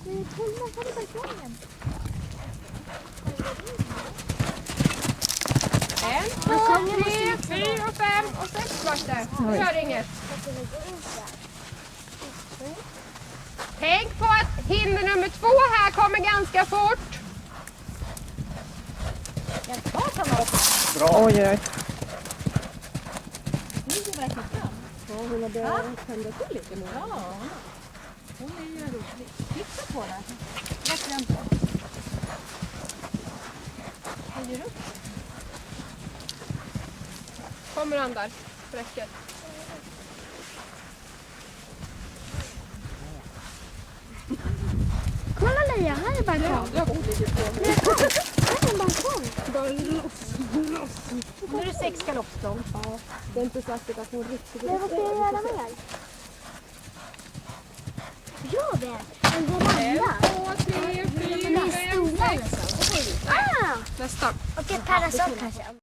12 på balkongen. 1, 2, 3, 4, 5 och 6 vart det. Nu gör det inget. Tänk på att hinder nummer 2 här kommer ganska fort. Jag tar samma också. Bra. Oj, oj. Nu är det verkligen fram. Ja, hon har börjat tända till lite nu. Ja. Hon är ju rolig. Titta på den. Verkligen. Höjer upp. Kommer han där? Räcket. Kolla Leia, här är balkong. Jag bor lite på. Här är en balkong. Loss. Nu är det 6 galoppstånd. Ja, det är inte säkert att hon riktigt... Men vad ska jag göra mer? Jag vet. En 1, veranda. 2, 3, 4, 5, 6. Ah! Nästan. Och ett parasoll kanske.